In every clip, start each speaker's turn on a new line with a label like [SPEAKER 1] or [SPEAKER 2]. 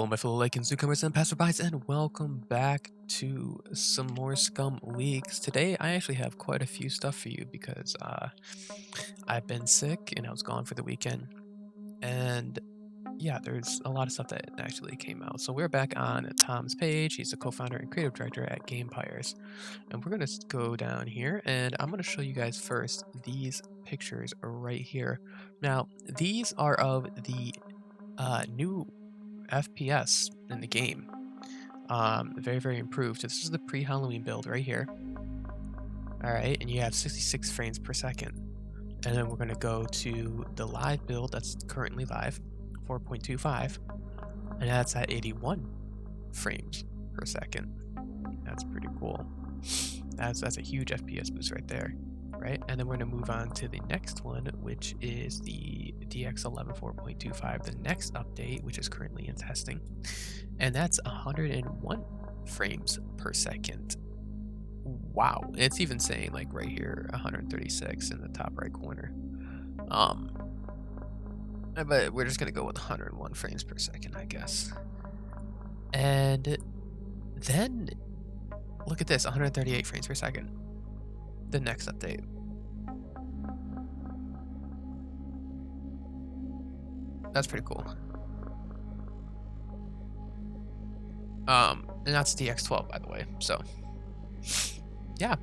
[SPEAKER 1] Hello, my fellow Lake and newcomers and passerbys, and welcome back to some more Scum Leaks. Today, I actually have quite a few stuff for you because I've been sick and I was gone for the weekend. And yeah, there's a lot of stuff that actually came out. So we're back on Tom's page. He's the co-founder and creative director at Gamepires. And we're going to go down here and I'm going to show you guys first these pictures right here. Now, these are of the new FPS in the game. Very, very improved. So this is the pre-Halloween build right here. All right, and you have 66 frames per second. And then we're going to go to the live build that's currently live, 4.25, and that's at 81 frames per second. That's pretty cool. That's a huge FPS boost right there, right? And then we're going to move on to the next one, which is the DX11 4.25, the next update, which is currently in testing, and that's 101 frames per second. Wow, it's even saying like right here 136 in the top right corner. But we're just gonna go with 101 frames per second, I guess. And then look at this, 138 frames per second. The next update. That's pretty cool. And that's DX12, by the way. So yeah,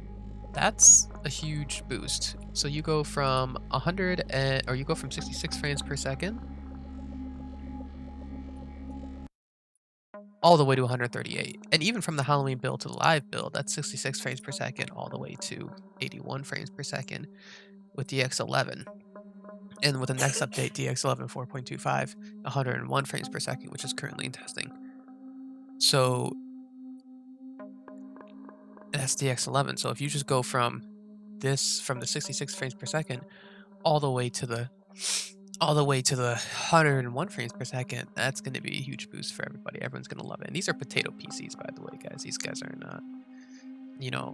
[SPEAKER 1] that's a huge boost. So you go from 66 frames per second all the way to 138. And even from the Halloween build to the live build, that's 66 frames per second all the way to 81 frames per second with DX11. And with the next update, DX11 4.25, 101 frames per second, which is currently in testing. So that's DX11. So if you just go from the 66 frames per second all the way to the 101 frames per second, that's going to be a huge boost for everybody. Everyone's going to love it. And these are potato PCs, by the way, guys. These guys are not,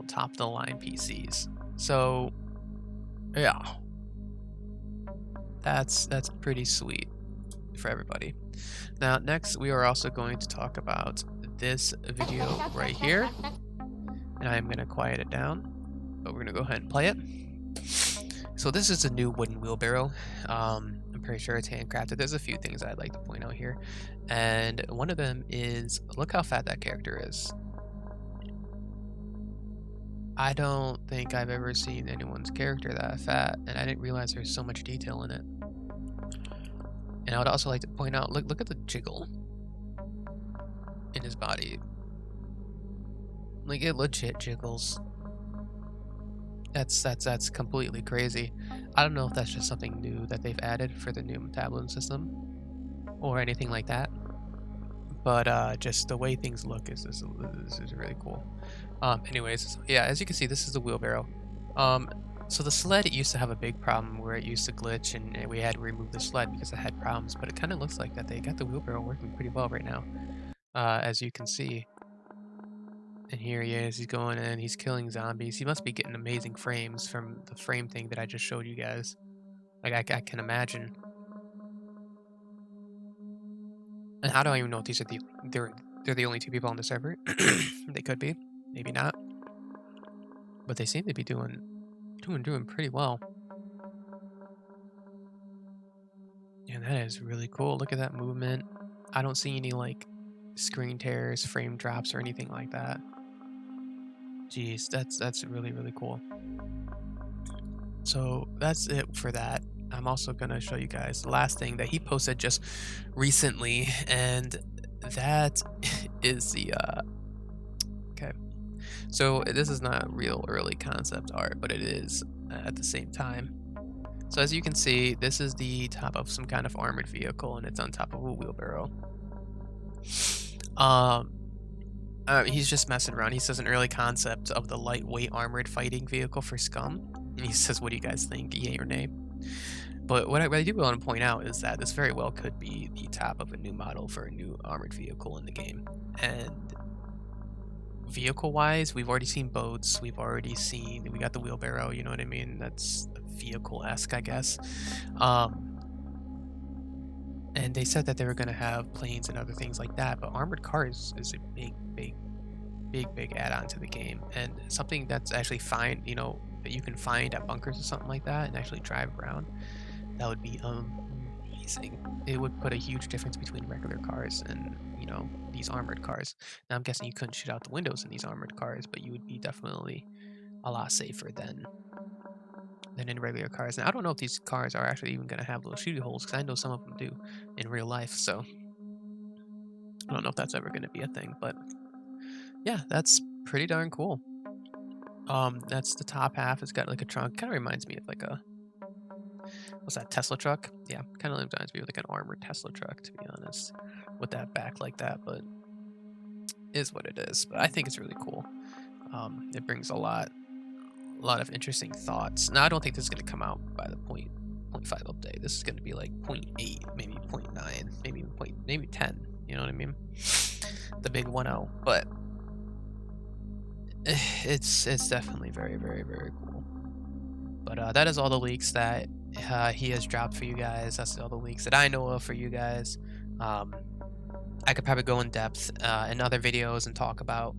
[SPEAKER 1] top of the line PCs. So yeah, that's pretty sweet for everybody. Now, next we are also going to talk about this video right here. And I'm going to quiet it down, but we're going to go ahead and play it. So this is a new wooden wheelbarrow. I'm pretty sure it's handcrafted. There's a few things I'd like to point out here. And one of them is, look how fat that character is. I don't think I've ever seen anyone's character that fat, and I didn't realize there's so much detail in it. And I would also like to point out, look at the jiggle in his body. Like, it legit jiggles. That's completely crazy. I don't know if that's just something new that they've added for the new metabolism system or anything like that. But just the way things look is really cool. Anyways, yeah, as you can see, this is the wheelbarrow. So the sled used to have a big problem where it used to glitch, and we had to remove the sled because it had problems. But it kind of looks like that they got the wheelbarrow working pretty well right now, as you can see. And here he is, he's going in, he's killing zombies. He must be getting amazing frames from the frame thing that I just showed you guys. Like, I can imagine. And how do I even know if these are they're the only two people on the server? They could be, maybe not. But they seem to be doing pretty well. And that is really cool. Look at that movement. I don't see any like screen tears, frame drops, or anything like that. Jeez, that's really, really cool. So that's it for that. I'm also gonna show you guys the last thing that he posted just recently, and that is the okay. So this is not real early concept art, but it is at the same time. So as you can see, this is the top of some kind of armored vehicle, and it's on top of a wheelbarrow. He's just messing around. He says an early concept of the lightweight armored fighting vehicle for Scum. And he says, what do you guys think? Yay or nay? But what I do want to point out is that this very well could be the top of a new model for a new armored vehicle in the game. And vehicle-wise, we've already seen boats. We got the wheelbarrow, you know what I mean? That's vehicle-esque, I guess. and they said that they were gonna have planes and other things like that, but armored cars is a big add-on to the game, and something that's actually fine, that you can find at bunkers or something like that and actually drive around. That would be amazing. It would put a huge difference between regular cars and, these armored cars. Now I'm guessing you couldn't shoot out the windows in these armored cars, but you would be definitely a lot safer than in regular cars. And I don't know if these cars are actually even going to have little shooty holes because I know some of them do in real life. So I don't know if that's ever going to be a thing, but yeah, that's pretty darn cool. That's the top half. It's got like a trunk. Kind of reminds me of like a what's that Tesla truck? Yeah, kind of reminds me of like an armored Tesla truck, to be honest, with that back like that. But is what it is. But I think it's really cool. It brings a lot of interesting thoughts. Now I don't think this is going to come out by the point five update. This is going to be like point 0.8, maybe point 0.9, maybe maybe 10. You know what I mean? The big 1.0. But it's definitely very cool. But that is all the leaks that he has dropped for you guys. That's all the leaks that I know of for you guys. Um, I could probably go in depth in other videos and talk about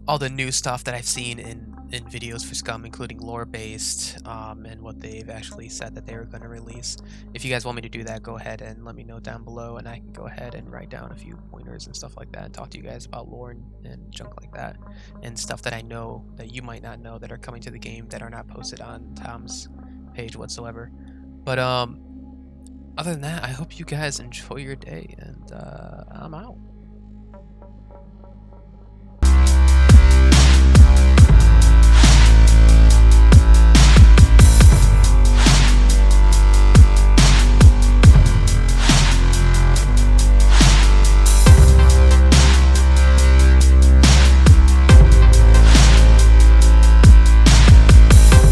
[SPEAKER 1] all the new stuff that I've seen in videos for Scum, including lore based, and what they've actually said that they were going to release. If you guys want me to do that, go ahead and let me know down below, and I can go ahead and write down a few pointers and stuff like that, and talk to you guys about lore and junk like that, and stuff that I know that you might not know that are coming to the game that are not posted on Tom's page whatsoever. But other than that, I hope you guys enjoy your day, and I'm out.